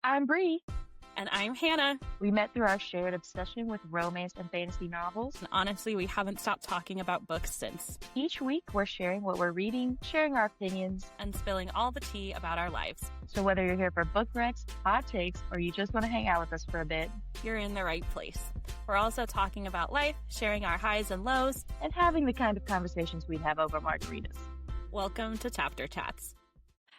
I'm Bree. And I'm Hannah. We met through our shared obsession with romance and fantasy novels. And honestly, we haven't stopped talking about books since. Each week, we're sharing what we're reading, sharing our opinions, and spilling all the tea about our lives. So whether you're here for book recs, hot takes, or you just want to hang out with us for a bit, you're in the right place. We're also talking about life, sharing our highs and lows, and having the kind of conversations we'd have over margaritas. Welcome to Chapter Chats.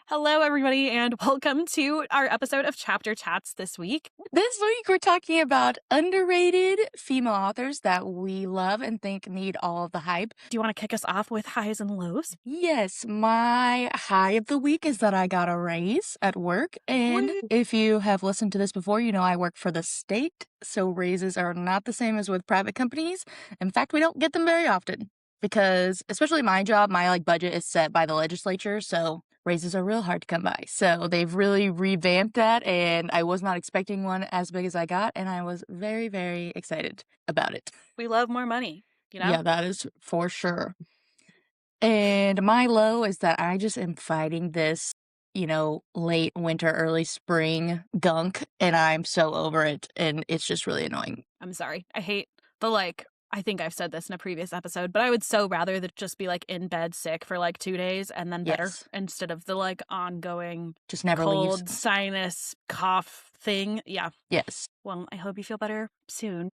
Hello, everybody, and welcome to our episode of Chapter Chats this week. This week, we're talking about underrated female authors that we love and think need all of the hype. Do you want to kick us off with highs and lows? Yes, my high of the week is that I got a raise at work. And if you have listened to this before, you know I work for the state, so raises are not the same as with private companies. In fact, we don't get them very often because, especially my job, my budget is set by the legislature, so raises are real hard to come by. So they've really revamped that, and I was not expecting one as big as I got, and I was very, very excited about it. We love more money, you know? Yeah, that is for sure. And my low is that I just am fighting this, late winter, early spring gunk, and I'm so over it, and it's just really annoying. I'm sorry. I hate the I think I've said this in a previous episode, but I would so rather that just be in bed sick for 2 days and then better instead of the ongoing just never cold leaves. Sinus cough thing. Yeah. Yes. Well, I hope you feel better soon.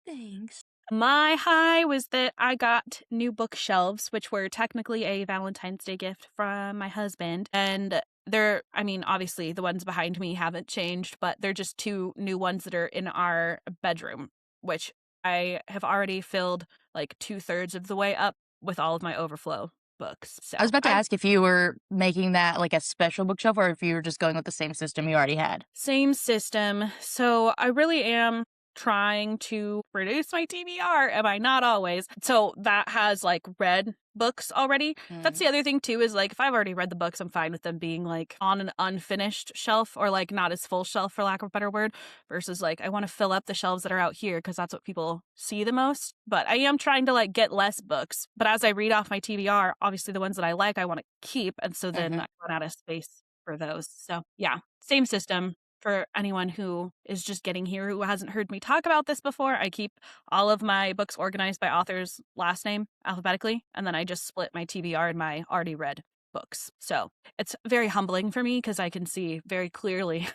Thanks. My high was that I got new bookshelves, which were technically a Valentine's Day gift from my husband. And obviously the ones behind me haven't changed, but they're just 2 new ones that are in our bedroom, which I have already filled 2/3 of the way up with all of my overflow books. So I was about to ask if you were making that a special bookshelf or if you were just going with the same system you already had. Same system. So I really am trying to reduce my TBR. Am I? Not always. So that has read books already. That's the other thing too, is if I've already read the books, I'm fine with them being on an unfinished shelf or not as full shelf, for lack of a better word, versus I want to fill up the shelves that are out here because that's what people see the most. But I am trying to get less books. But as I read off my TBR, obviously the ones that I I want to keep. And so then I run out of space for those. So yeah, same system. For anyone who is just getting here who hasn't heard me talk about this before, I keep all of my books organized by author's last name alphabetically, and then I just split my TBR and my already read books. So it's very humbling for me because I can see very clearly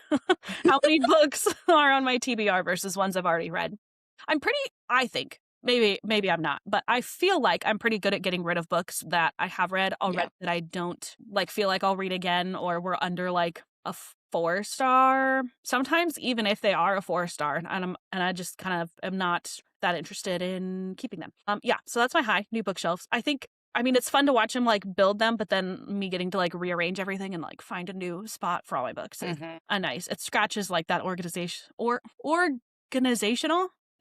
how many books are on my TBR versus ones I've already read. I think, maybe I'm not, but I feel like I'm pretty good at getting rid of books that I have read already that I don't feel like I'll read again or were under a 4-star, sometimes even if they are a 4-star, and I just kind of am not that interested in keeping them. So that's my high, new bookshelves. It's fun to watch them build them, but then me getting to rearrange everything and find a new spot for all my books is nice. It scratches that organizational.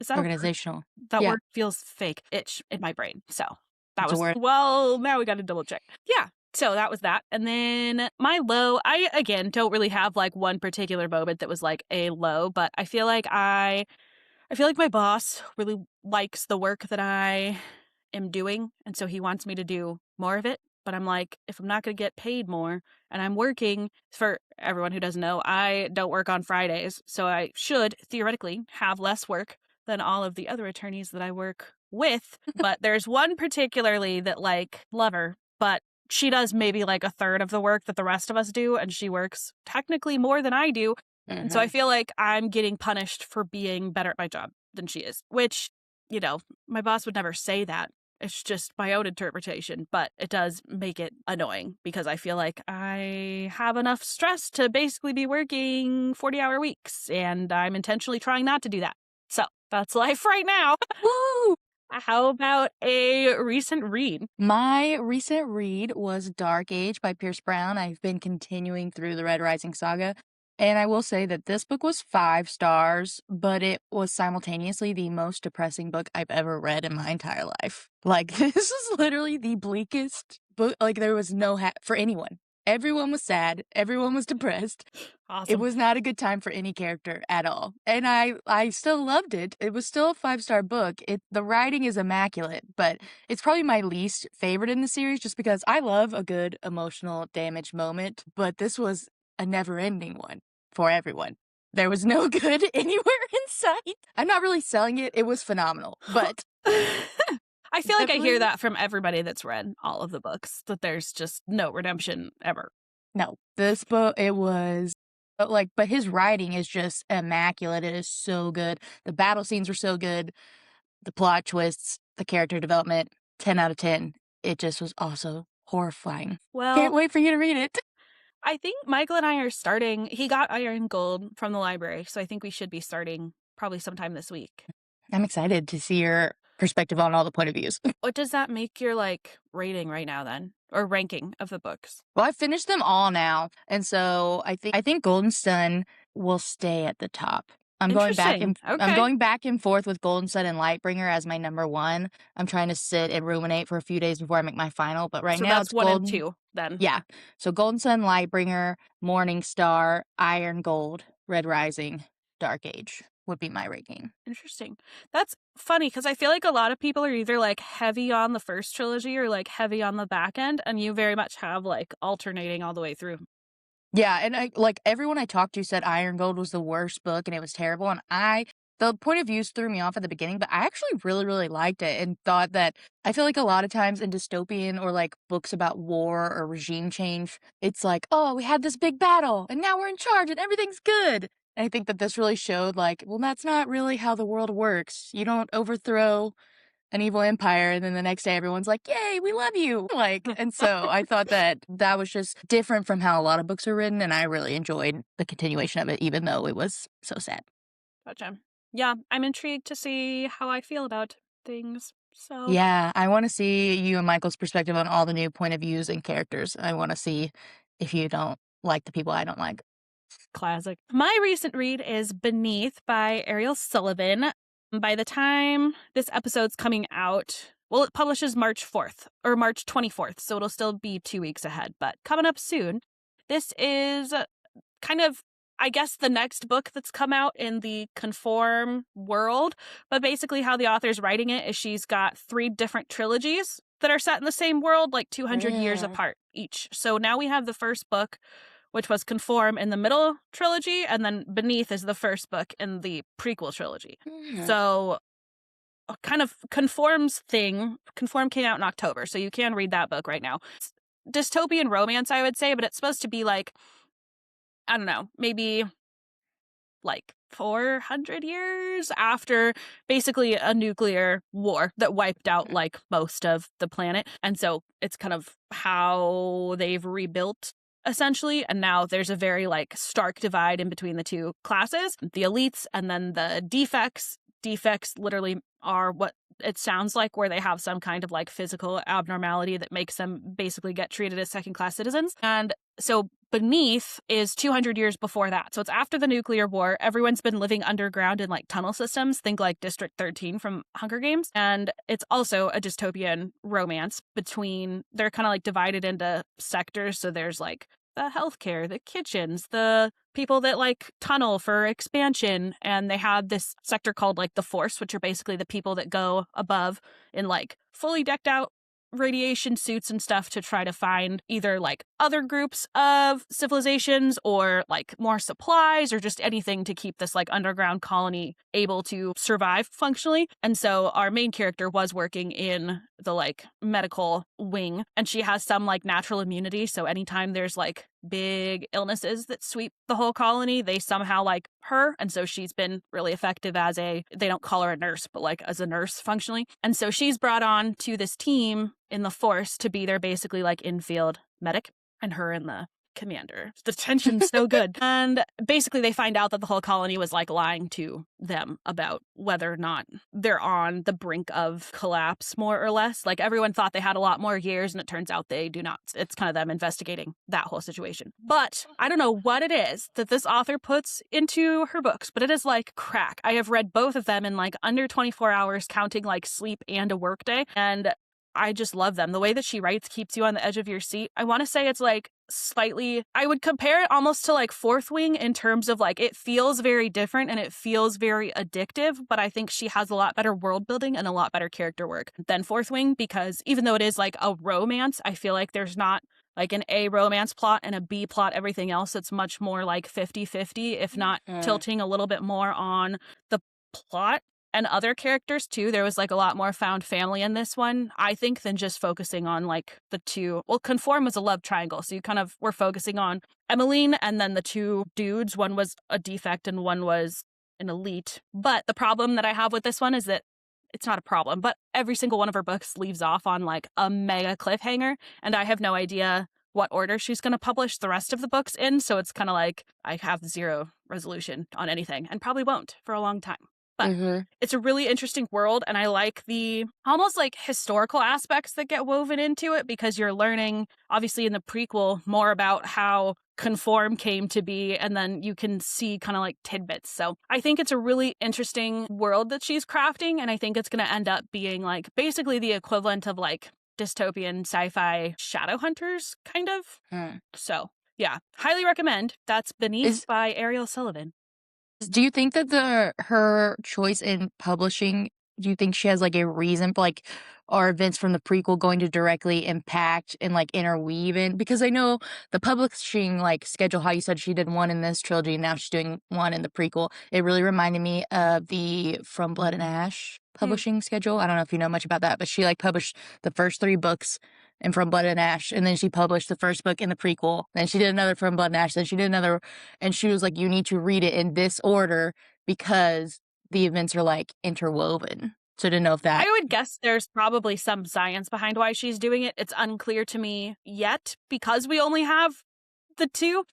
Is that organizational? That word feels fake itch in my brain. So that was well. Now we got to double check. Yeah. So that was that. And then my low, I, again, don't really have one particular moment that was a low, but I feel like my boss really likes the work that I am doing. And so he wants me to do more of it. But I'm if I'm not going to get paid more and I'm working, for everyone who doesn't know, I don't work on Fridays. So I should theoretically have less work than all of the other attorneys that I work with. But there's one particularly that love her, but she does maybe 1/3 of the work that the rest of us do, and she works technically more than I do. And so I feel like I'm getting punished for being better at my job than she is, which, my boss would never say that. It's just my own interpretation, but it does make it annoying because I feel like I have enough stress to basically be working 40-hour weeks, and I'm intentionally trying not to do that. So that's life right now. Woo! How about a recent read? My recent read was Dark Age by Pierce Brown. I've been continuing through the Red Rising saga, and I will say that this book was 5 stars, but it was simultaneously the most depressing book I've ever read in my entire life. This is literally the bleakest book. There was no for anyone. Everyone was sad. Everyone was depressed. Awesome. It was not a good time for any character at all. And I still loved it. It was still a 5-star book. The writing is immaculate, but it's probably my least favorite in the series just because I love a good emotional damage moment, but this was a never-ending one for everyone. There was no good anywhere in sight. I'm not really selling it. It was phenomenal, but I feel like I hear definitely- that from everybody that's read all of the books, that there's just no redemption ever. no, this book, it was but his writing is just immaculate. It is so good. The battle scenes were so good. The plot twists, the character development, 10 out of 10. It just was also horrifying. Can't Well, wait for you to read it. I think Michael and I are starting. He got Iron Gold from the library, so I think we should be starting probably sometime this week. I'm excited to see your perspective on all the point of views. What does that make your rating right now then, or ranking of the books? Well, I finished them all now, and so I think Golden Sun will stay at the top. I'm going back and Interesting. I'm Okay. going back and forth with Golden Sun and Lightbringer as my number one. I'm trying to sit and ruminate for a few days before I make my final, but right So now that's it's 1 Golden. and 2 then. Yeah. So Golden Sun, Lightbringer, Morning Star, Iron Gold, Red Rising, Dark Age would be my ranking. Interesting. That's funny because I feel like a lot of people are either heavy on the first trilogy or heavy on the back end, and you very much have alternating all the way through. Yeah, and everyone I talked to said Iron Gold was the worst book and it was terrible. And the point of views threw me off at the beginning, but I actually really, really liked it and thought that I feel like a lot of times in dystopian or books about war or regime change, it's oh, we had this big battle and now we're in charge and everything's good. And I think that this really showed well, that's not really how the world works. You don't overthrow an evil empire and then the next day everyone's yay, we love you. And so I thought that was just different from how a lot of books are written, and I really enjoyed the continuation of it, even though it was so sad. Gotcha. Yeah, I'm intrigued to see how I feel about things. So Yeah, I want to see you and Michael's perspective on all the new point of views and characters. I want to see if you don't like the people I don't like. Classic. My recent read is Beneath by Ariel Sullivan. By the time this episode's coming out, well, it publishes March 4th or March 24th, so it'll still be 2 weeks ahead, but coming up soon. This is kind of, I guess, the next book that's come out in the Conform world, but basically how the author's writing it is she's got 3 different trilogies that are set in the same world, 200 years apart each. So now we have the first book, which was Conform in the middle trilogy, and then Beneath is the first book in the prequel trilogy. So kind of Conform came out in October, so you can read that book right now. It's dystopian romance, I would say, but it's supposed to be I don't know, maybe 400 years after basically a nuclear war that wiped out most of the planet. And so it's kind of how they've rebuilt essentially, and now there's a very stark divide in between the two classes, the elites and then the defects. Defects literally are what it sounds like, where they have some kind of physical abnormality that makes them basically get treated as second-class citizens. And so Beneath is 200 years before that. So it's after the nuclear war. Everyone's been living underground in tunnel systems. Think District 13 from Hunger Games. And it's also a dystopian romance between, they're kind of divided into sectors. So there's the healthcare, the kitchens, the people that tunnel for expansion, and they have this sector called the Force, which are basically the people that go above in fully decked out radiation suits and stuff to try to find either other groups of civilizations or more supplies or just anything to keep this underground colony able to survive functionally. And so our main character was working in the medical wing, and she has some natural immunity, so anytime there's big illnesses that sweep the whole colony, they somehow her, and so she's been really effective as they don't call her a nurse, but as a nurse functionally. And so she's brought on to this team in the Force to be their basically in-field medic, and her and the commander. The tension's so good. And basically they find out that the whole colony was lying to them about whether or not they're on the brink of collapse, more or less. Everyone thought they had a lot more years, and it turns out they do not. It's kind of them investigating that whole situation. But I don't know what it is that this author puts into her books, but it is crack. I have read both of them in under 24 hours, counting sleep and a work day. And I just love them. The way that she writes keeps you on the edge of your seat. I want to say it's slightly, I would compare it almost to Fourth Wing in terms of it feels very different and it feels very addictive, but I think she has a lot better world building and a lot better character work than Fourth Wing, because even though it is a romance, I feel there's not like an A romance plot and a B plot, everything else. It's much more like 50-50, if not tilting a little bit more on the plot and other characters too. There was like a lot more found family in this one, I think, than just focusing on like the two. Well, Conform was a love triangle, so you kind of were focusing on Emmeline and then the two dudes. One was a defect and one was an elite. But the problem that I have with this one is that it's not a problem, but every single one of her books leaves off on like a mega cliffhanger, and I have no idea what order she's going to publish the rest of the books in. So it's kind of like I have zero resolution on anything and probably won't for a long time. But it's a really interesting world, and I like the almost like historical aspects that get woven into it, because you're learning, obviously in the prequel, more about how Conform came to be, and then you can see kind of like tidbits. So I think it's a really interesting world that she's crafting, and I think it's going to end up being like basically the equivalent of like dystopian sci-fi Shadowhunters, kind of. So yeah, highly recommend. That's Beneath by Ariel Sullivan. Do you think that her choice in publishing, do you think she has like a reason for like, are events from the prequel going to directly impact and like interweave in? Because I know the publishing like schedule, how you said she did one in this trilogy and now she's doing one in the prequel. It really reminded me of the From Blood and Ash publishing schedule. I don't know if you know much about that, but she like published the first 3 books and From Blood and Ash, and then she published the first book in the prequel. Then she did another From Blood and Ash. Then she did another, and she was like, "You need to read it in this order because the events are like interwoven." So I didn't know if that. I would guess there's probably some science behind why she's doing it. It's unclear to me yet because we only have the 2.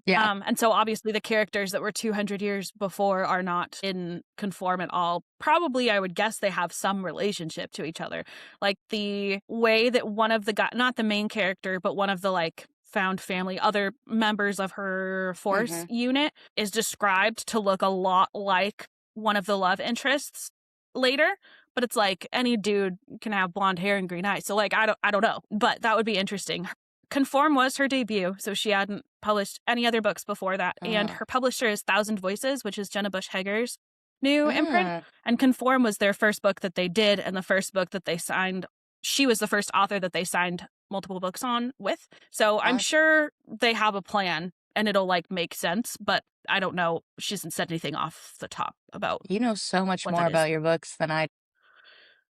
Yeah. And so obviously the characters that were 200 years before are not in Conform at all. Probably, I would guess they have some relationship to each other. Like the way that one of the guys, not the main character, but one of the like found family, other members of her force unit is described to look a lot like one of the love interests later. But it's like any dude can have blonde hair and green eyes. So like, I don't know, but that would be interesting. Conform was her debut, so she hadn't published any other books before that. And her publisher is Thousand Voices, which is Jenna Bush Hager's new imprint. And Conform was their first book that they did, and the first book that they signed. She was the first author that they signed multiple books on with. So I'm sure they have a plan, and it'll like make sense. But I don't know. She hasn't said anything off the top about. You know so much more about your books than I.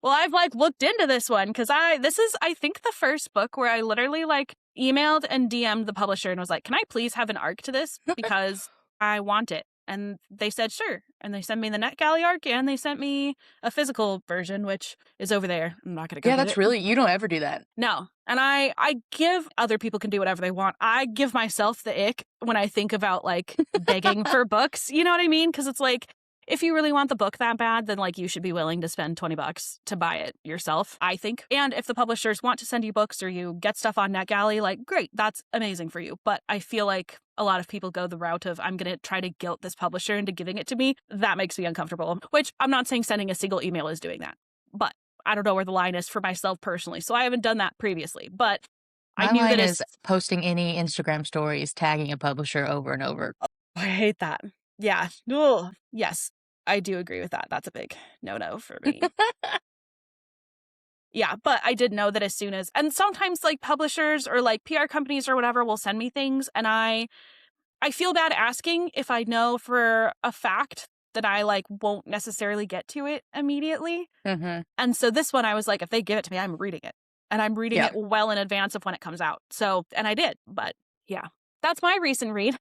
Well, I've like looked into this one because this is, I think, the first book where I literally like emailed and DM'd the publisher and was like, "Can I please have an arc to this? Because I want it." And they said, sure. And they sent me the NetGalley arc, and they sent me a physical version, which is over there. I'm not going to go. Yeah, that's really, you don't ever do that. No. And I give, other people can do whatever they want. I give myself the ick when I think about like begging for books. You know what I mean? Because it's like, if you really want the book that bad, then like you should be willing to spend $20 to buy it yourself, I think. And if the publishers want to send you books or you get stuff on NetGalley, like great, that's amazing for you. But I feel like a lot of people go the route of, I'm going to try to guilt this publisher into giving it to me. That makes me uncomfortable, which I'm not saying sending a single email is doing that. But I don't know where the line is for myself personally. So I haven't done that previously. But I knew that is posting any Instagram stories, tagging a publisher over and over. I hate that. Yeah. Ugh. Yes, I do agree with that. That's a big no-no for me. Yeah, but I did know that as soon as, and sometimes like publishers or like PR companies or whatever will send me things, and I feel bad asking if I know for a fact that I like won't necessarily get to it immediately. And so this one I was like, if they give it to me, I'm reading it. And I'm reading it well in advance of when it comes out. So, and I did, but yeah, that's my recent read.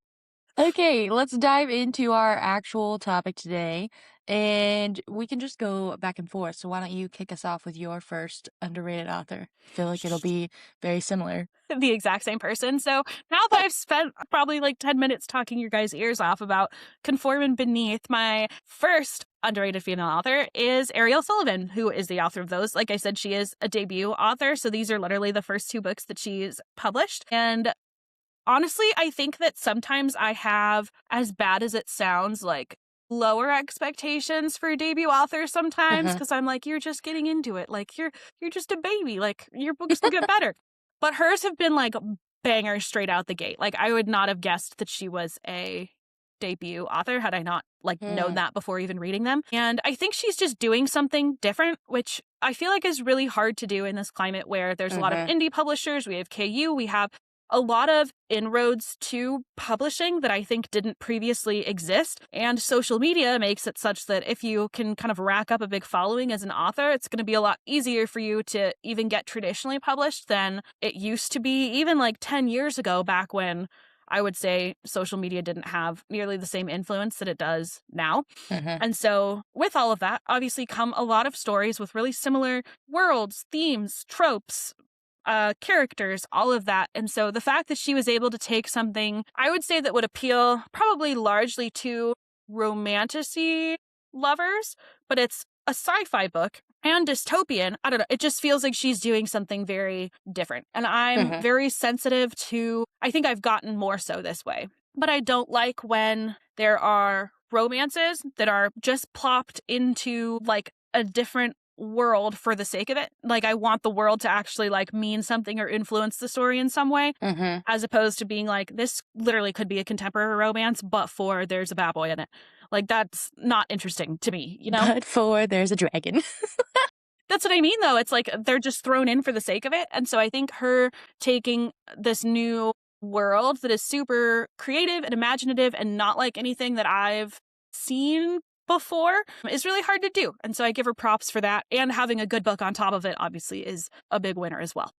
Okay, let's dive into our actual topic today, and we can just go back and forth. So why don't you kick us off with your first underrated author? I feel like it'll be very similar. The exact same person. So now that I've spent probably like 10 minutes talking your guys' ears off about Conform and Beneath, my first underrated female author is Ariel Sullivan, who is the author of those. Like I said, she is a debut author. So these are literally the first 2 books that she's published. And honestly, I think that sometimes I have, as bad as it sounds, like lower expectations for debut authors sometimes, because I'm like, you're just getting into it. Like you're just a baby. Like your books will get better. But hers have been like bangers straight out the gate. Like I would not have guessed that she was a debut author had I not like known that before even reading them. And I think she's just doing something different, which I feel like is really hard to do in this climate where there's a lot of indie publishers. We have KU, we have a lot of inroads to publishing that I think didn't previously exist. And social media makes it such that if you can kind of rack up a big following as an author, it's going to be a lot easier for you to even get traditionally published than it used to be, even like 10 years ago, back when I would say social media didn't have nearly the same influence that it does now. And so with all of that, obviously come a lot of stories with really similar worlds, themes, tropes, characters, all of that. And so the fact that she was able to take something, I would say, that would appeal probably largely to romantasy lovers, but it's a sci-fi book and dystopian. I don't know. It just feels like she's doing something very different. And I'm very sensitive to, I think I've gotten more so this way. But I don't like when there are romances that are just plopped into like a different world for the sake of it. Like, I want the world to actually like mean something or influence the story in some way, as opposed to being like, this literally could be a contemporary romance, but for there's a bad boy in it. Like, that's not interesting to me, you know? But for there's a dragon. That's what I mean, though. It's like they're just thrown in for the sake of it. And so I think her taking this new world that is super creative and imaginative and not like anything that I've seen before is really hard to do. And so I give her props for that. And having a good book on top of it, obviously, is a big winner as well.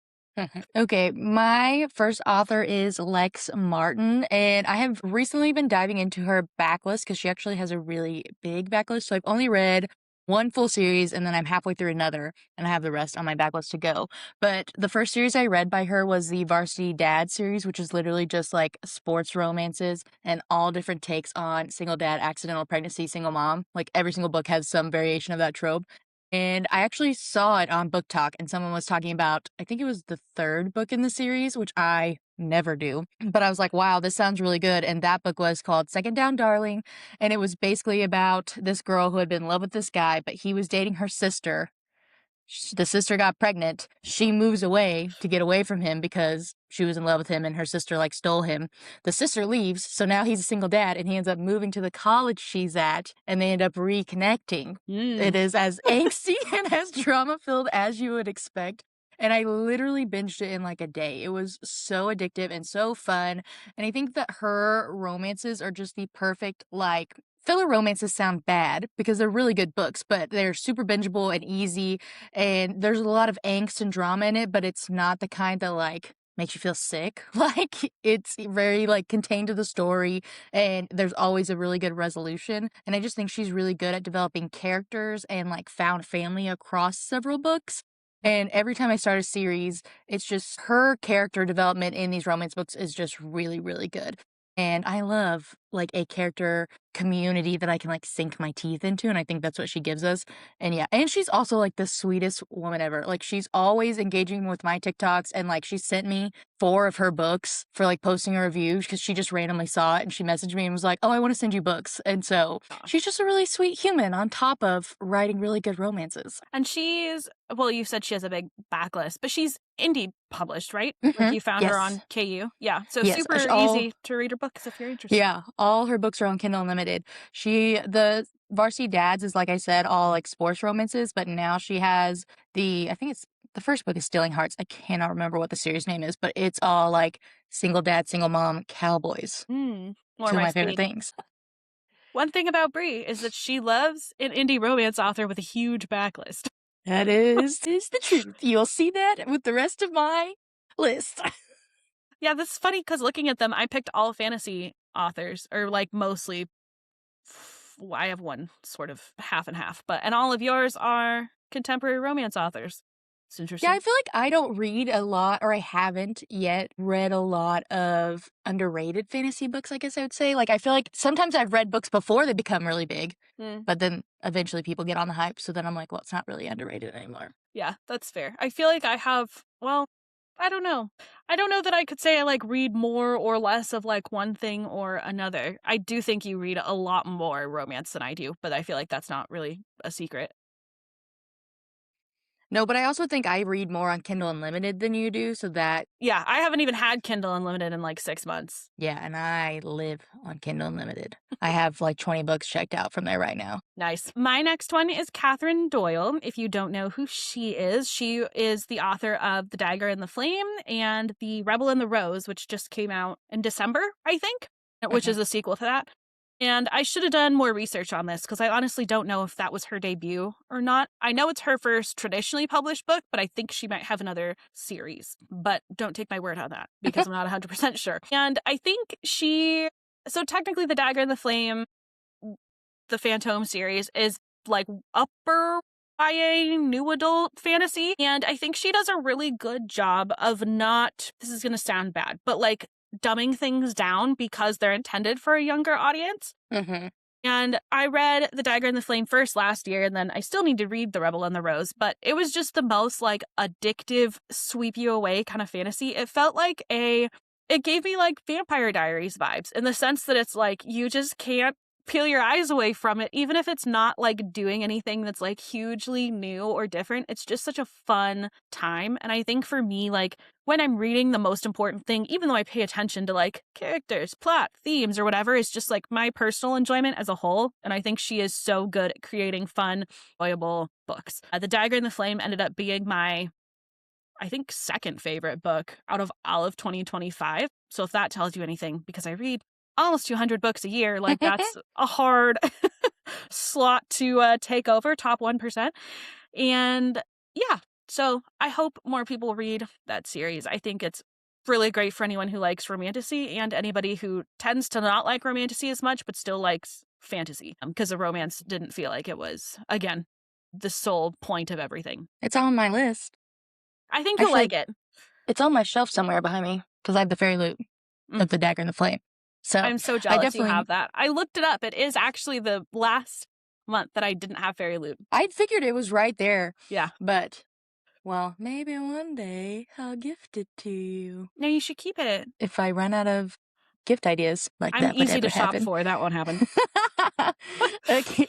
Okay, my first author is Lex Martin, and I have recently been diving into her backlist because she actually has a really big backlist. So I've only read one full series, and then I'm halfway through another, and I have the rest on my backlist to go. But the first series I read by her was the Varsity Dad series, which is literally just like sports romances and all different takes on single dad, accidental pregnancy, single mom. Like every single book has some variation of that trope. And I actually saw it on Book Talk, and someone was talking about, I think it was the third book in the series, which I never do. But I was like, wow, this sounds really good. And that book was called Second Down, Darling. And it was basically about this girl who had been in love with this guy, but he was dating her sister. The sister got pregnant. She moves away to get away from him because she was in love with him and her sister like stole him. The sister leaves, so now he's a single dad and he ends up moving to the college she's at and they end up reconnecting. It is as angsty and as drama filled as you would expect. And I literally binged it in like a day. It was so addictive and so fun. And I think that her romances are just the perfect, like, filler romances sound bad because they're really good books, but they're super bingeable and easy. And there's a lot of angst and drama in it, but it's not the kind that like makes you feel sick. Like, it's very like contained to the story and there's always a really good resolution. And I just think she's really good at developing characters and like found family across several books. And every time I start a series, it's just her character development in these romance books is just really, really good. And I love like a character community that I can like sink my teeth into. And I think that's what she gives us. And yeah, and she's also like the sweetest woman ever. Like, she's always engaging with my TikToks. And like, she sent me 4 of her books for like posting a review because she just randomly saw it and she messaged me and was like, oh, I want to send you books. And so she's just a really sweet human on top of writing really good romances. And she's, well, you said she has a big backlist, but she's indie published, right? Like, you found her on KU. Yeah. So Yes, super easy to read her books if you're interested. Yeah, all her books are on Kindle Unlimited. The Varsity Dads is, like I said, all like sports romances, but now she has I think it's the first book is Stealing Hearts. I cannot remember what the series name is, but it's all like single dad, single mom, cowboys. More Two of my favorite things. One thing about Brie is that she loves an indie romance author with a huge backlist. That is the truth. You'll see that with the rest of my list. Yeah, that's funny because looking at them, I picked all fantasy authors, or like mostly. I have one sort of half and half, and all of yours are contemporary romance authors. It's interesting. Yeah, I feel like I don't read a lot, or I haven't yet read a lot of underrated fantasy books, I guess I would say. Like, I feel like sometimes I've read books before they become really big, but then eventually people get on the hype, so then I'm like, well, it's not really underrated anymore. Yeah, that's fair. I feel like I have, well, I don't know. I don't know that I could say I like read more or less of like one thing or another. I do think you read a lot more romance than I do, but I feel like that's not really a secret. No, but I also think I read more on Kindle Unlimited than you do, so that, Yeah, I haven't even had Kindle Unlimited in like 6 months. yeah, and I live on Kindle Unlimited. I have like 20 books checked out from there right now. Nice. My next one is Catherine Doyle. If you don't know who she is the author of The Dagger and the Flame and The Rebel and the Rose, which just came out in December, I think, which is a sequel to that. And I should have done more research on this because I honestly don't know if that was her debut or not. I know it's her first traditionally published book, but I think she might have another series. But don't take my word on that because I'm not 100% sure. And I think so technically The Dagger and the Flame, the Phantom series, is like upper YA new adult fantasy. And I think she does a really good job of not, this is going to sound bad, but like dumbing things down because they're intended for a younger audience. Mm-hmm. And I read The Dagger and the Flame first last year, and then I still need to read The Rebel and the Rose, but it was just the most like addictive, sweep you away kind of fantasy. It felt like it gave me like Vampire Diaries vibes in the sense that it's like you just can't peel your eyes away from it, even if it's not like doing anything that's like hugely new or different. It's just such a fun time. And I think for me, like when I'm reading, the most important thing, even though I pay attention to like characters, plot, themes, or whatever, is just like my personal enjoyment as a whole. And I think she is so good at creating fun, enjoyable books. The Dagger and the Flame ended up being my, I think, second favorite book out of all of 2025. So if that tells you anything, because I read almost 200 books a year, like that's a hard slot to take over, top 1%. And yeah, so I hope more people read that series. I think it's really great for anyone who likes romantasy and anybody who tends to not like romantasy as much but still likes fantasy, because the romance didn't feel like it was, again, the sole point of everything. It's on my list. I think you'll Actually, like it. It's on my shelf somewhere behind me because I have the fairy loot of The Dagger and the Flame. So I'm so jealous you have that. I looked it up. It is actually the last month that I didn't have fairy loot. I figured it was right there. Yeah. But, well, maybe one day I'll gift it to you. No, you should keep it. If I run out of gift ideas like I'm that would easy ever to shop happen. for. That won't happen. Okay.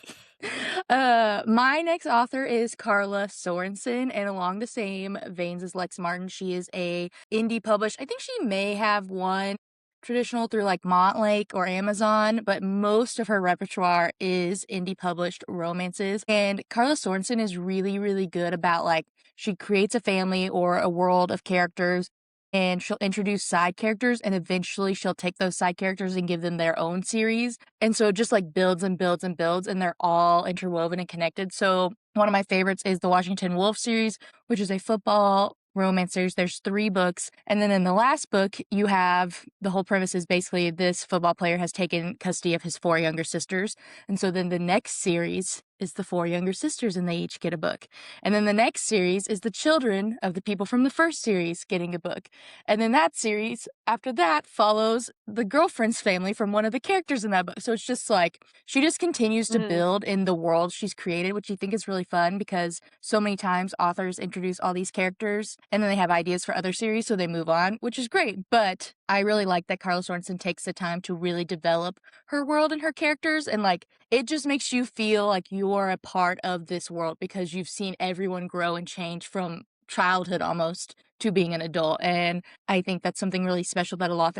My next author is Carla Sorensen, and along the same veins as Lex Martin, she is a indie published. I think she may have one traditional through like Montlake or Amazon, but most of her repertoire is indie published romances. And Carla Sorensen is really, really good about like she creates a family or a world of characters, and she'll introduce side characters, and eventually she'll take those side characters and give them their own series. And so it just like builds and builds and builds, and they're all interwoven and connected. So one of my favorites is the Washington Wolf series, which is a football romance series. There's 3 books. And then in the last book, you have the whole premise is basically this football player has taken custody of his 4 younger sisters. And so then the next series is the 4 younger sisters, and they each get a book. And then the next series is the children of the people from the first series getting a book. And then that series after that follows the girlfriend's family from one of the characters in that book. So it's just like she just continues to build in the world she's created, which I think is really fun because so many times authors introduce all these characters and then they have ideas for other series, so they move on, which is great. But I really like that Carla Sorensen takes the time to really develop her world and her characters, and like it just makes you feel like you're a part of this world because you've seen everyone grow and change from childhood almost to being an adult. And I think that's something really special that a lot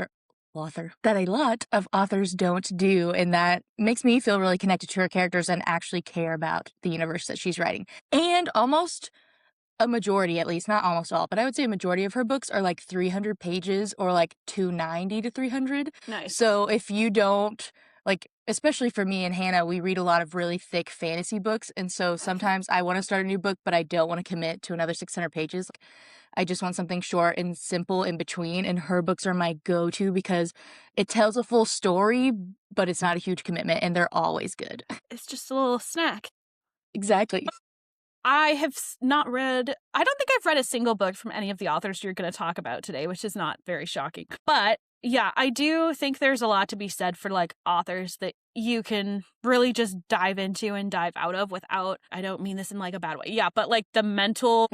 of authors don't do, and that makes me feel really connected to her characters and actually care about the universe that she's writing. And almost a majority, at least, not almost all, but I would say a majority of her books are like 300 pages or like 290 to 300. Nice. So if you don't, like, especially for me and Hannah, we read a lot of really thick fantasy books. And so sometimes I want to start a new book, but I don't want to commit to another 600 pages. I just want something short and simple in between. And her books are my go-to because it tells a full story, but it's not a huge commitment, and they're always good. It's just a little snack. Exactly. I have not read, I don't think I've read a single book from any of the authors you're going to talk about today, which is not very shocking. But yeah, I do think there's a lot to be said for like authors that you can really just dive into and dive out of without, I don't mean this in like a bad way. Yeah, but like the mental,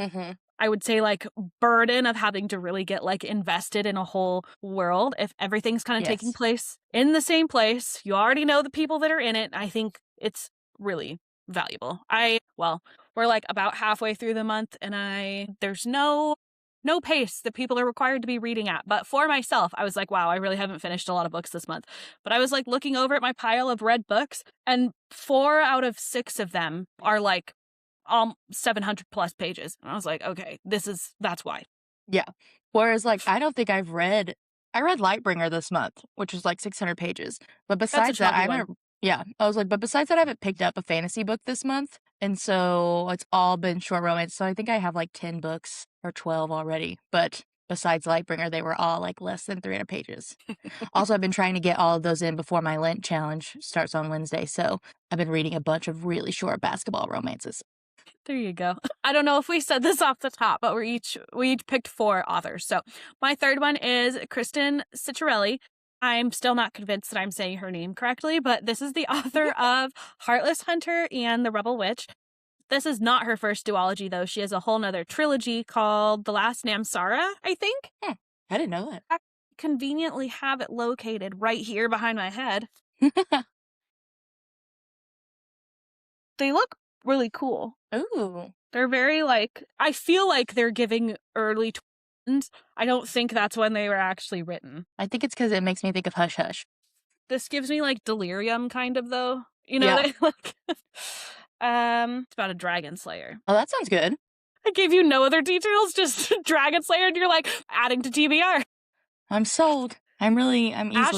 I would say like burden of having to really get like invested in a whole world. If everything's kind of taking place in the same place, you already know the people that are in it. I think it's really, valuable. We're like about halfway through the month, and there's no pace that people are required to be reading at. But for myself, I was like, wow, I really haven't finished a lot of books this month. But I was like looking over at my pile of read books, and 4 out of 6 of them are like 700 plus pages. And I was like, okay, that's why. Yeah. Whereas, like, I don't think I read Lightbringer this month, which was like 600 pages. But That's a besides that, chunky I one. haven't, yeah, I was like, but besides that, I haven't picked up a fantasy book this month. And so it's all been short romance. So I think I have like 10 books or 12 already. But besides Lightbringer, they were all like less than 300 pages. Also, I've been trying to get all of those in before my Lent challenge starts on Wednesday. So I've been reading a bunch of really short basketball romances. There you go. I don't know if we said this off the top, but we each picked 4 authors. So my third one is Kristen Ciccarelli. I'm still not convinced that I'm saying her name correctly, but this is the author of Heartless Hunter and The Rebel Witch. This is not her first duology, though. She has a whole nother trilogy called The Last Namsara, I think. I didn't know that. I conveniently have it located right here behind my head. They look really cool. Ooh. They're very like, I feel like they're giving early twins. I don't think that's when they were actually written. I think it's because it makes me think of Hush Hush. This gives me like delirium kind of though. You know, Yeah. like it's about a dragon slayer. Oh, that sounds good. I gave you no other details, just dragon slayer, and you're like adding to TBR. I'm sold. I'm easily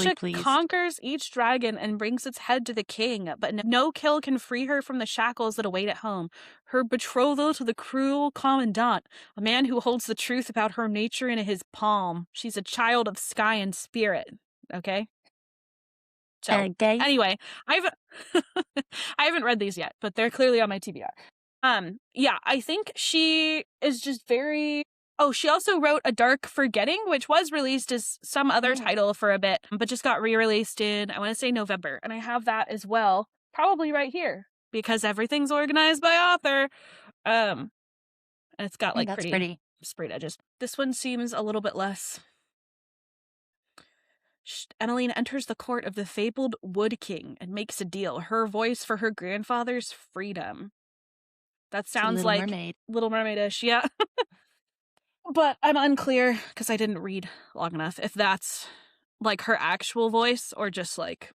Asha pleased. conquers each dragon and brings its head to the king, but no kill can free her from the shackles that await at home. Her betrothal to the cruel commandant, a man who holds the truth about her nature in his palm. She's a child of sky and spirit. Okay? So, Okay. anyway, I haven't read these yet, but they're clearly on my TBR. Yeah, I think she is just very... Oh, she also wrote A Dark Forgetting, which was released as some other title for a bit, but just got re-released in, I want to say November. And I have that as well, probably right here, because everything's organized by author. And it's got like pretty sprayed edges. This one seems a little bit less. Emmeline enters the court of the fabled Wood King and makes a deal. Her voice for her grandfather's freedom. That sounds like Little Mermaid-ish, yeah. But I'm unclear, because I didn't read long enough, if that's like her actual voice or just like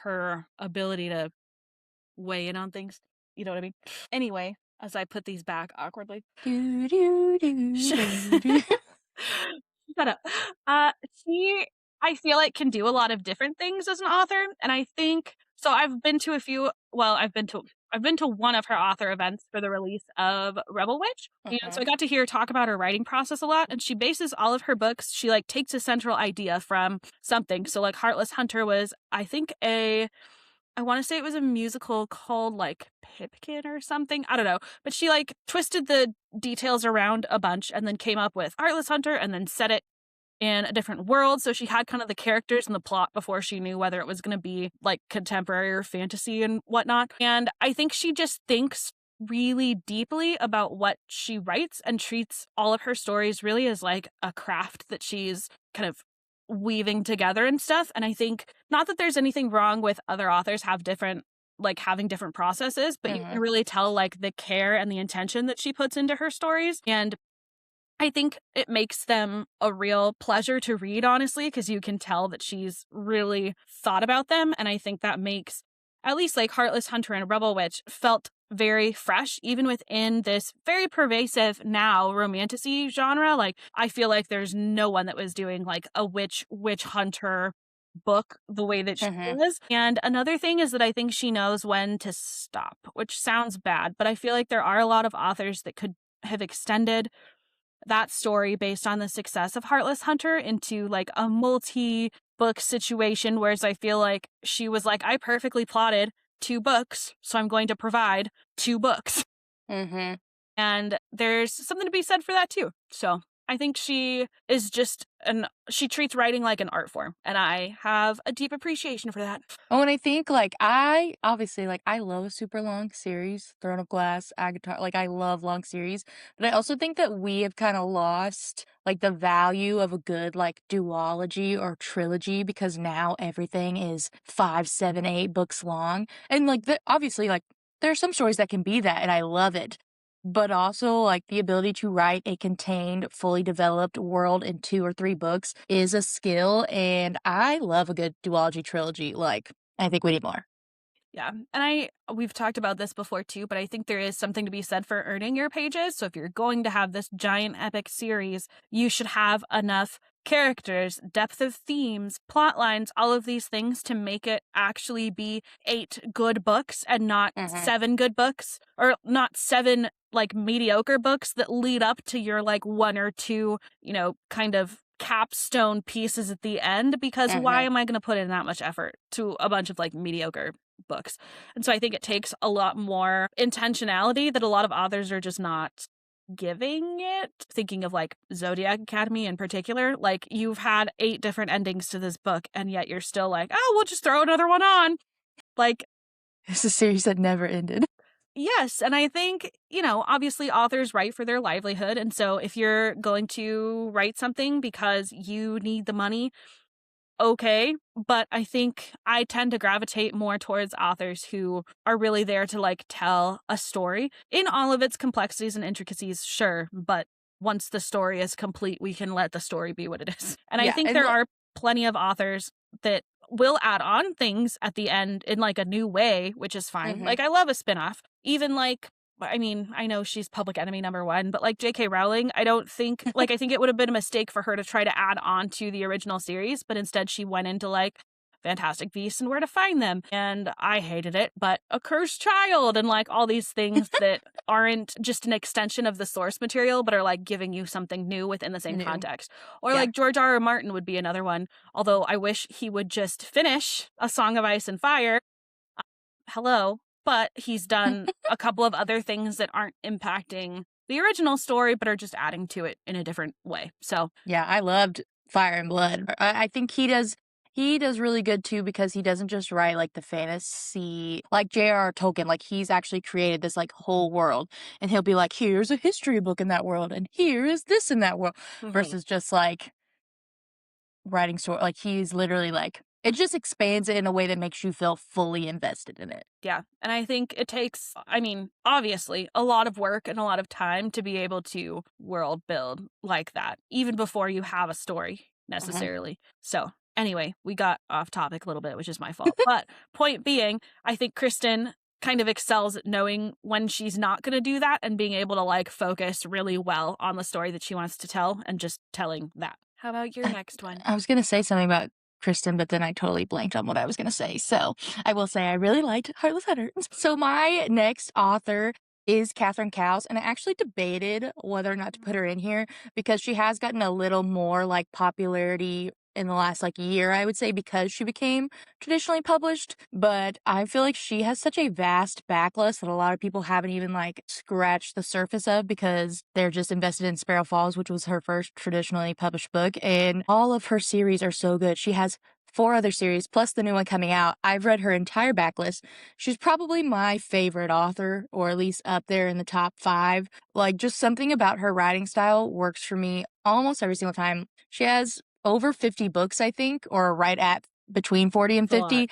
her ability to weigh in on things. You know what I mean? Anyway, as I put these back awkwardly. Shut up. She, I feel like, can do a lot of different things as an author, and I think so. I've been to one of her author events for the release of Rebel Witch, and so I got to hear her talk about her writing process a lot. And she bases all of her books. She like takes a central idea from something. So like Heartless Hunter was, I think, I want to say it was a musical called like Pipkin or something. I don't know. But she like twisted the details around a bunch and then came up with Heartless Hunter and then set it in a different world. So she had kind of the characters and the plot before she knew whether it was going to be like contemporary or fantasy and whatnot. And I think she just thinks really deeply about what she writes and treats all of her stories really as like a craft that she's kind of weaving together and stuff. And I think not that there's anything wrong with other authors having different processes, but you can really tell like the care and the intention that she puts into her stories. And I think it makes them a real pleasure to read, honestly, because you can tell that she's really thought about them. And I think that makes at least like Heartless Hunter and Rebel Witch felt very fresh, even within this very pervasive now romantasy genre. Like, I feel like there's no one that was doing like a witch hunter book the way that she was. And another thing is that I think she knows when to stop, which sounds bad, but I feel like there are a lot of authors that could have extended that story based on the success of Heartless Hunter into like a multi-book situation, whereas I feel like she was like, I perfectly plotted 2 books, so I'm going to provide 2 books. And there's something to be said for that too. So I think she is just she treats writing like an art form, and I have a deep appreciation for that. Oh, and I think like I love a super long series, Throne of Glass, Agatar, like I love long series, but I also think that we have kind of lost like the value of a good like duology or trilogy, because now everything is 5, 7, 8 books long, and like obviously like there are some stories that can be that, and I love it. But also, like, the ability to write a contained, fully developed world in 2 or 3 books is a skill, and I love a good duology trilogy. Like, I think we need more. Yeah. And we've talked about this before too, but I think there is something to be said for earning your pages. So if you're going to have this giant epic series, you should have enough characters, depth of themes, plot lines, all of these things to make it actually be 8 good books and not 7 good books, or not 7 like mediocre books that lead up to your like 1 or 2, kind of capstone pieces at the end, because why am I going to put in that much effort to a bunch of like mediocre books? And so I think it takes a lot more intentionality that a lot of authors are just not giving it. Thinking of like Zodiac Academy in particular, like you've had 8 different endings to this book and yet you're still like, oh, we'll just throw another one on. Like, It's a series that never ended. yes, and I think, obviously authors write for their livelihood, and so if you're going to write something because you need the money, okay, but I think I tend to gravitate more towards authors who are really there to like tell a story in all of its complexities and intricacies, sure, but once the story is complete, we can let the story be what it is. And I Yeah, think and there are plenty of authors that will add on things at the end in like a new way, which is fine. Like, I love a spinoff. Even like, I mean, I know she's public enemy #1, but like J.K. Rowling, I don't think, like, I think it would have been a mistake for her to try to add on to the original series, but instead she went into like Fantastic Beasts and Where to Find Them. And I hated it, but A Cursed Child and like all these things that aren't just an extension of the source material, but are like giving you something new within the same context. Or like George R.R. Martin would be another one, although I wish he would just finish A Song of Ice and Fire. Hello. But he's done a couple of other things that aren't impacting the original story, but are just adding to it in a different way. So yeah, I loved Fire and Blood. I think he does really good too, because he doesn't just write like the fantasy like J.R.R. Tolkien. Like, he's actually created this like whole world, and he'll be like, here's a history book in that world, and here is this in that world, versus just like writing story. Like, he's literally like, it just expands it in a way that makes you feel fully invested in it. Yeah. And I think it takes, I mean, obviously a lot of work and a lot of time to be able to world build like that, even before you have a story necessarily. So anyway, we got off topic a little bit, which is my fault. But point being, I think Kristen kind of excels at knowing when she's not going to do that and being able to like focus really well on the story that she wants to tell and just telling that. How about your next one? I was going to say something about Kristen, but then I totally blanked on what I was going to say. So I will say I really liked Heartless Hunter. So my next author is Catherine Cowles, and I actually debated whether or not to put her in here, because she has gotten a little more like popularity in the last like year, I would say, because she became traditionally published. But I feel like she has such a vast backlist that a lot of people haven't even like scratched the surface of, because they're just invested in Sparrow Falls, which was her first traditionally published book, and all of her series are so good. She has 4 other series plus the new one coming out. I've read her entire backlist. She's probably my favorite author, or at least up there in the top 5. Like, just something about her writing style works for me almost every single time. She has over 50 books, I think, or right at between 40 and 50.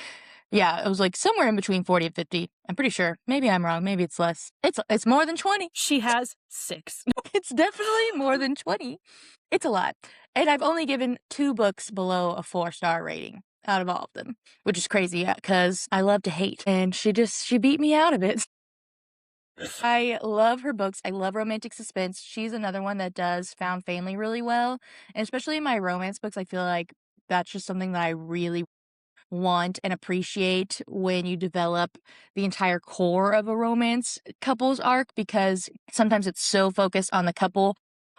Yeah, it was like somewhere in between 40 and 50. I'm pretty sure. Maybe I'm wrong. Maybe it's less. It's more than 20. She has 6. It's definitely more than 20. It's a lot. And I've only given 2 books below a 4-star rating out of all of them, which is crazy because I love to hate. And she beat me out of it. I love her books. I love romantic suspense. She's another one that does found family really well. And especially in my romance books, I feel like that's just something that I really want and appreciate when you develop the entire core of a romance couple's arc, because sometimes it's so focused on the couple,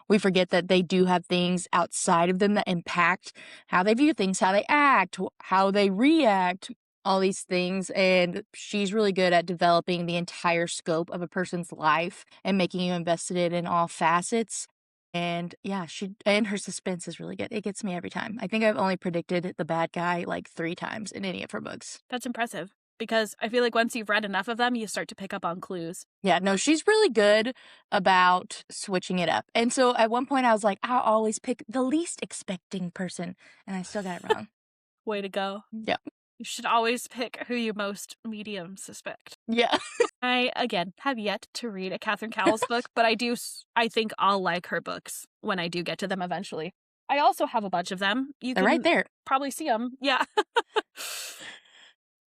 we forget that they do have things outside of them that impact how they view things, how they act, how they react, all these things. And she's really good at developing the entire scope of a person's life and making you invested in all facets. And yeah, her suspense is really good. It gets me every time. I think I've only predicted the bad guy like 3 times in any of her books. That's impressive, because I feel like once you've read enough of them, you start to pick up on clues. Yeah, no, she's really good about switching it up. And so at one point I was like, I'll always pick the least expecting person, and I still got it wrong. Way to go. Yeah. You should always pick who you most medium suspect. Yeah. I, again, have yet to read a Catherine Cowles book, but I think I'll like her books when I do get to them eventually. I also have a bunch of them. You They're can right there. probably see them. Yeah.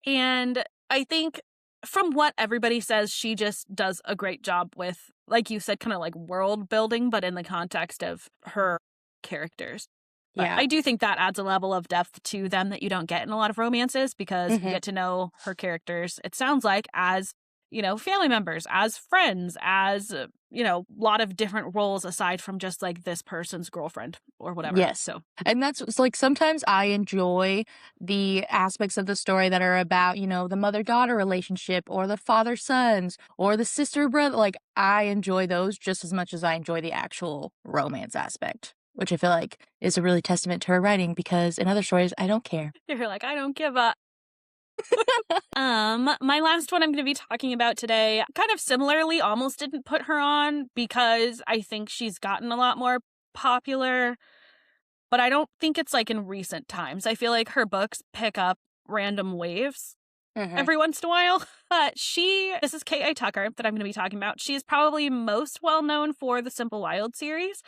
And I think from what everybody says, she just does a great job with, like you said, kind of like world building, but in the context of her characters. But Yeah. I do think that adds a level of depth to them that you don't get in a lot of romances, because you get to know her characters, it sounds like, as, family members, as friends, as, a lot of different roles aside from just like this person's girlfriend or whatever. Yes. So, And that's like sometimes I enjoy the aspects of the story that are about, the mother-daughter relationship or the father-sons or the sister-brother. Like, I enjoy those just as much as I enjoy the actual romance aspect, which I feel like is a really testament to her writing, because in other stories, I don't care. you're like, I don't give a. My last one I'm going to be talking about today, kind of similarly, almost didn't put her on because I think she's gotten a lot more popular, but I don't think it's like in recent times. I feel like her books pick up random waves every once in a while. But this is K.A. Tucker that I'm going to be talking about. She's probably most well known for the Simple Wild series,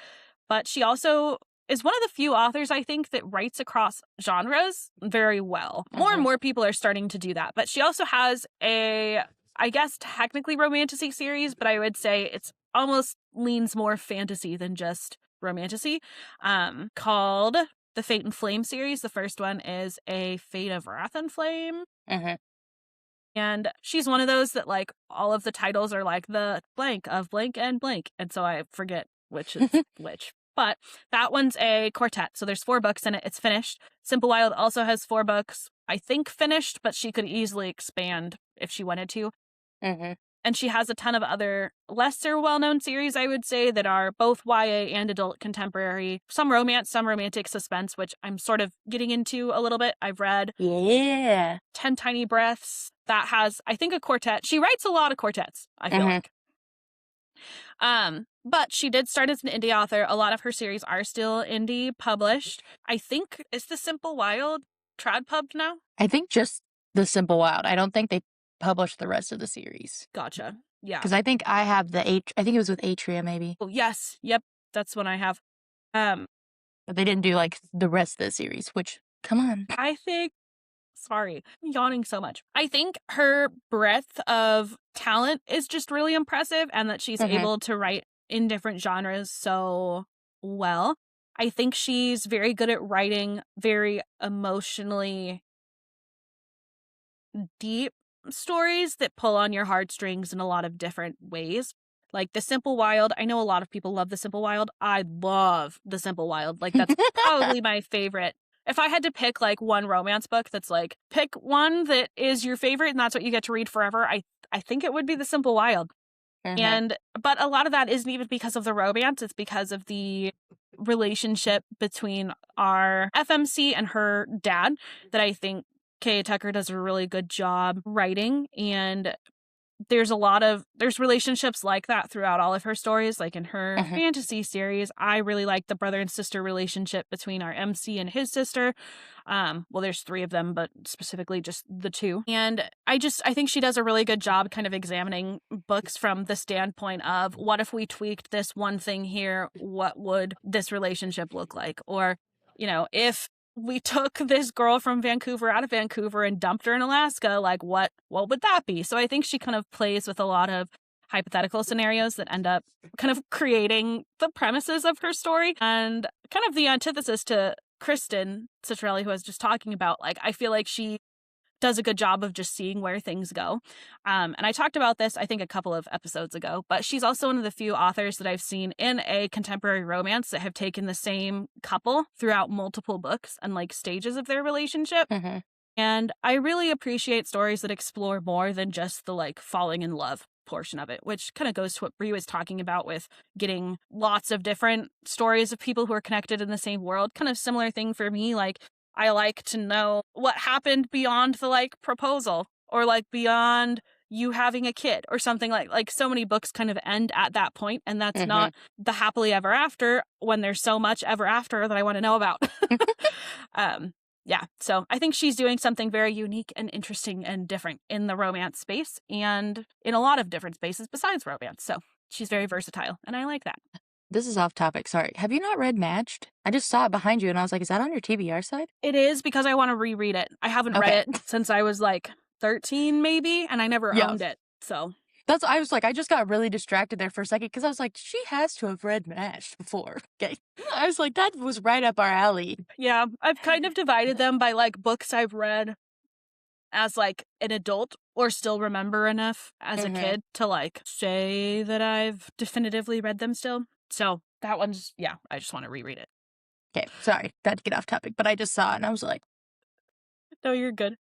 but she also is one of the few authors, I think, that writes across genres very well. More and more people are starting to do that. But she also has I guess, technically romantasy series, but I would say it's almost leans more fantasy than just romantasy, called the Fate and Flame series. The first one is A Fate of Wrath and Flame. And she's one of those that, like, all of the titles are like the blank of blank and blank. And so I forget which is which. But that one's a quartet. So there's 4 books in it. It's finished. Simple Wild also has 4 books, I think finished, but she could easily expand if she wanted to. And she has a ton of other lesser well-known series, I would say, that are both YA and adult contemporary. Some romance, some romantic suspense, which I'm sort of getting into a little bit. I've read 10 Tiny Breaths. That has, I think, a quartet. She writes a lot of quartets, I feel like. But she did start as an indie author. A lot of her series are still indie published. I think, is the Simple Wild trad pubbed now? I think just the Simple Wild. I don't think they published the rest of the series. Gotcha. Yeah. Because I think I have I think it was with Atria, maybe. Oh, yes. Yep. That's what I have. But they didn't do like the rest of the series, which, come on. I think, sorry, I'm yawning so much. I think her breadth of talent is just really impressive, and that she's able to write in different genres so well. I think she's very good at writing very emotionally deep stories that pull on your heartstrings in a lot of different ways. Like the Simple Wild, I know a lot of people love the Simple Wild. I love the Simple Wild. Like, that's probably my favorite. If I had to pick like one romance book that's like, pick one that is your favorite and that's what you get to read forever, I think it would be the Simple Wild. But a lot of that isn't even because of the romance. It's because of the relationship between our FMC and her dad that I think K.A. Tucker does a really good job writing. And there's relationships like that throughout all of her stories. Like in her fantasy series, I really like the brother and sister relationship between our MC and his sister. Well, there's 3 of them, but specifically just the 2. And I think she does a really good job kind of examining books from the standpoint of, what if we tweaked this one thing here? What would this relationship look like? Or, if we took this girl from Vancouver out of Vancouver and dumped her in Alaska, like what would that be? So I think she kind of plays with a lot of hypothetical scenarios that end up kind of creating the premises of her story, and kind of the antithesis to Kristen Citrelli, who I was just talking about. Like, I feel like she does a good job of just seeing where things go. And I talked about this, I think, a couple of episodes ago, but she's also one of the few authors that I've seen in a contemporary romance that have taken the same couple throughout multiple books and like stages of their relationship. And I really appreciate stories that explore more than just the like falling in love portion of it, which kind of goes to what Brie was talking about with getting lots of different stories of people who are connected in the same world. Kind of similar thing for me. Like, I like to know what happened beyond the like proposal, or like beyond you having a kid or something. Like so many books kind of end at that point, and that's not the happily ever after, when there's so much ever after that I want to know about. yeah, so I think she's doing something very unique and interesting and different in the romance space and in a lot of different spaces besides romance. So she's very versatile, and I like that. This is off topic, sorry. Have you not read Matched? I just saw it behind you and I was like, is that on your TBR side? It is because I want to reread it. I haven't read it since I was like 13 maybe, and I never owned it. So I was like, I just got really distracted there for a second because I was like, she has to have read Matched before. Okay. I was like, that was right up our alley. Yeah, I've kind of divided them by like books I've read as like an adult or still remember enough as a kid to like say that I've definitively read them still. So that one's, yeah, I just want to reread it. Okay, sorry, not to get off topic, but I just saw it and I was like, no, you're good.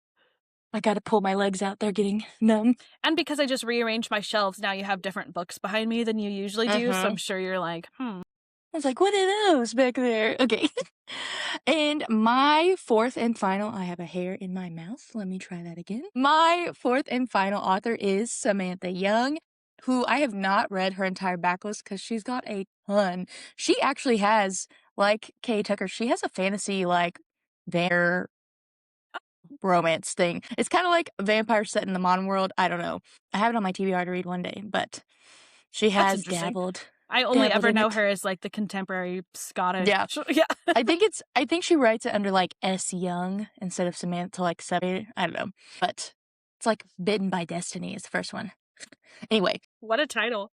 I gotta pull my legs out. They're getting numb. And because I just rearranged my shelves, now you have different books behind me than you usually do. So I'm sure you're like, I was like, what are those back there? Okay. And my fourth and final, I have a hair in my mouth. Let me try that again. My fourth and final author is Samantha Young, who I have not read her entire backlist because she's got a ton. She actually has, like Kay Tucker, she has a fantasy, like, vampire romance thing. It's kind of like a vampire set in the modern world. I don't know. I have it on my TBR to read one day, but she has dabbled. I only ever know her as like the contemporary Scottish. Yeah. Yeah. I think she writes it under like S. Young instead of Samantha like Seven. I don't know. But it's like Bitten by Destiny is the first one. Anyway. What a title.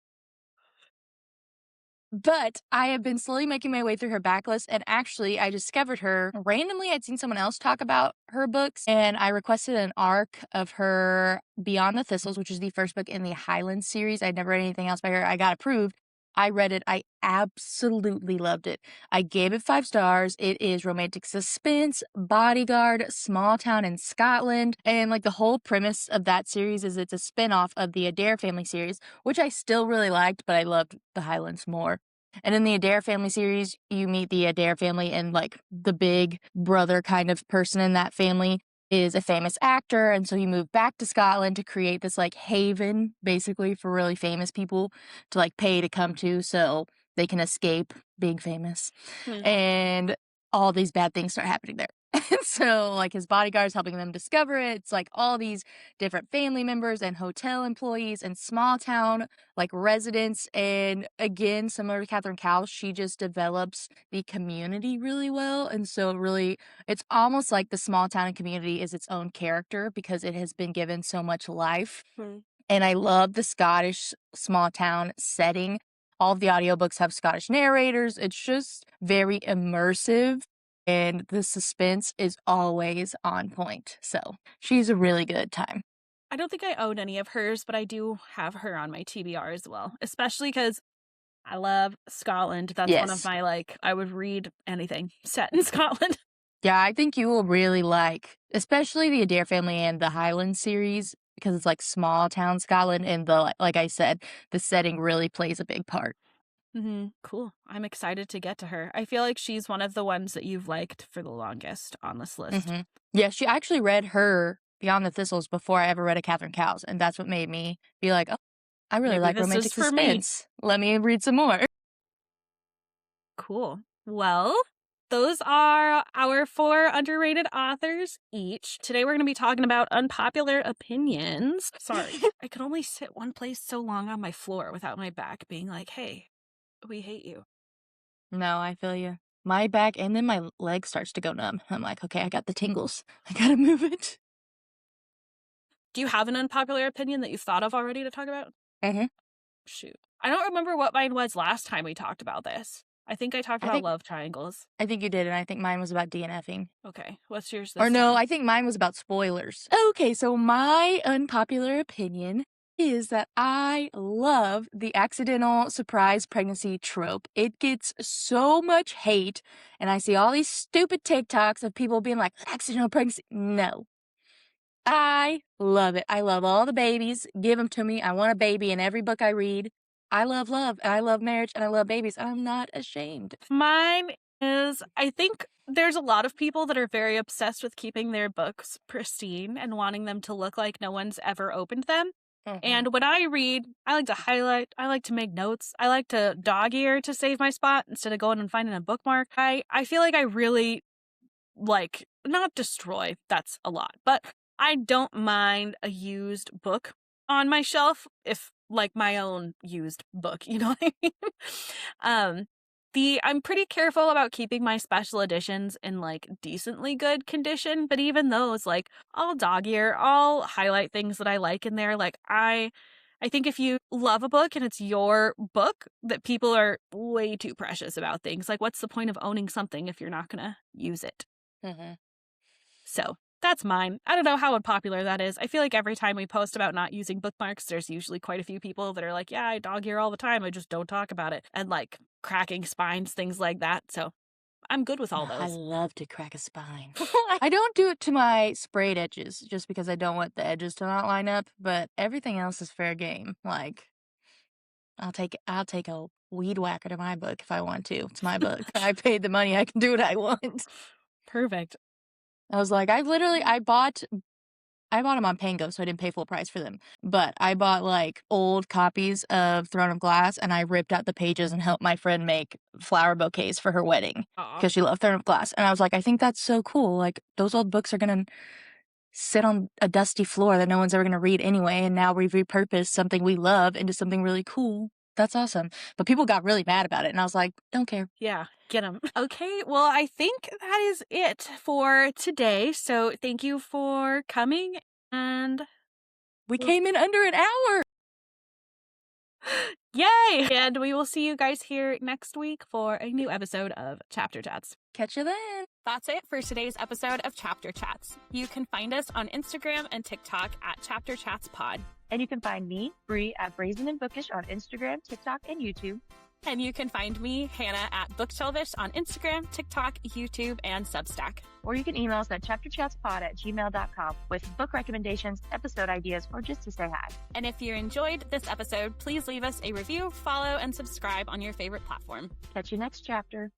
But I have been slowly making my way through her backlist, and actually I discovered her randomly. I'd seen someone else talk about her books, and I requested an arc of her Beyond the Thistles, which is the first book in the Highlands series. I'd never read anything else by her. I got approved. I read it. I absolutely loved it. I gave it 5 stars. It is romantic suspense, bodyguard, small town in Scotland. And like the whole premise of that series is it's a spinoff of the Adair family series, which I still really liked, but I loved the Highlands more. And in the Adair family series, you meet the Adair family, and like the big brother kind of person in that family is a famous actor, and so he moved back to Scotland to create this like haven basically for really famous people to like pay to come to so they can escape being famous. And all these bad things start happening there. And so like his bodyguards helping them discover it. It's like all these different family members and hotel employees and small town like residents. And again, similar to Catherine Cowles, she just develops the community really well. And so really, it's almost like the small town community is its own character because it has been given so much life. And I love the Scottish small town setting. All of the audiobooks have Scottish narrators. It's just very immersive. And the suspense is always on point. So she's a really good time. I don't think I own any of hers, but I do have her on my TBR as well, especially because I love Scotland. That's one of my, like, I would read anything set in Scotland. Yeah, I think you will really like, especially the Adair family and the Highlands series, because it's like small town Scotland. And like I said, the setting really plays a big part. Cool. I'm excited to get to her. I feel like she's one of the ones that you've liked for the longest on this list. Yeah, she actually read her Beyond the Thistles before I ever read a Catherine Cowles, and that's what made me be like, oh, I really like romantic suspense. Let me read some more. Cool. Well, those are our 4 underrated authors each. Today we're going to be talking about unpopular opinions. Sorry, I could only sit one place so long on my floor without my back being like, hey, we hate you. No, I feel you. My back and then my leg starts to go numb. I'm like, okay, I got the tingles. I gotta move it. Do you have an unpopular opinion that you've thought of already to talk about? Shoot. I don't remember what mine was last time we talked about this. I think I talked about love triangles. I think you did, and I think mine was about DNFing. Okay, what's yours this time? No, I think mine was about spoilers. Okay, so my unpopular opinion is that I love the accidental surprise pregnancy trope. It gets so much hate, and I see all these stupid TikToks of people being like, accidental pregnancy. No. I love it. I love all the babies. Give them to me. I want a baby in every book I read. I love love, and I love marriage, and I love babies. I'm not ashamed. Mine is, I think there's a lot of people that are very obsessed with keeping their books pristine and wanting them to look like no one's ever opened them. And when I read, I like to highlight, I like to make notes, I like to dog ear to save my spot instead of going and finding a bookmark. I feel like I really like not destroy, that's a lot, but I don't mind a used book on my shelf if like my own used book, you know what I mean? I'm pretty careful about keeping my special editions in like decently good condition, but even those, like, I'll dog ear, I'll highlight things that I like in there. Like I think if you love a book and it's your book, that people are way too precious about things. Like, what's the point of owning something if you're not gonna use it? Mm-hmm. So that's mine. I don't know how unpopular that is. I feel like every time we post about not using bookmarks, there's usually quite a few people that are like, yeah, I dog ear all the time. I just don't talk about it. And like cracking spines, things like that. So I'm good with all I those. love to crack a spine. I don't do it to my sprayed edges just because I don't want the edges to not line up, but everything else is fair game. Like, I'll take a weed whacker to my book if I want to. It's my book. I paid the money. I can do what I want. Perfect. I was like, I bought them on Pango, so I didn't pay full price for them. But I bought like old copies of Throne of Glass, and I ripped out the pages and helped my friend make flower bouquets for her wedding because she loved Throne of Glass. And I was like, I think that's so cool. Like, those old books are gonna sit on a dusty floor that no one's ever gonna read anyway, and now we've repurposed something we love into something really cool. That's awesome. But people got really mad about it, and I was like, don't care. Yeah, get them. Okay, well, I think that is it for today. So thank you for coming, and We came in under an hour. yay! And we will see you guys here next week for a new episode of Chapter Chats. Catch you then. That's it for today's episode of Chapter Chats. You can find us on Instagram and TikTok at Chapter Chats Pod. And you can find me, Bree, at Brazen and Bookish on Instagram, TikTok, and YouTube. And you can find me, Hannah, at Bookshelvish on Instagram, TikTok, YouTube, and Substack. Or you can email us at chapterchatspod@gmail.com with book recommendations, episode ideas, or just to say hi. And if you enjoyed this episode, please leave us a review, follow, and subscribe on your favorite platform. Catch you next chapter.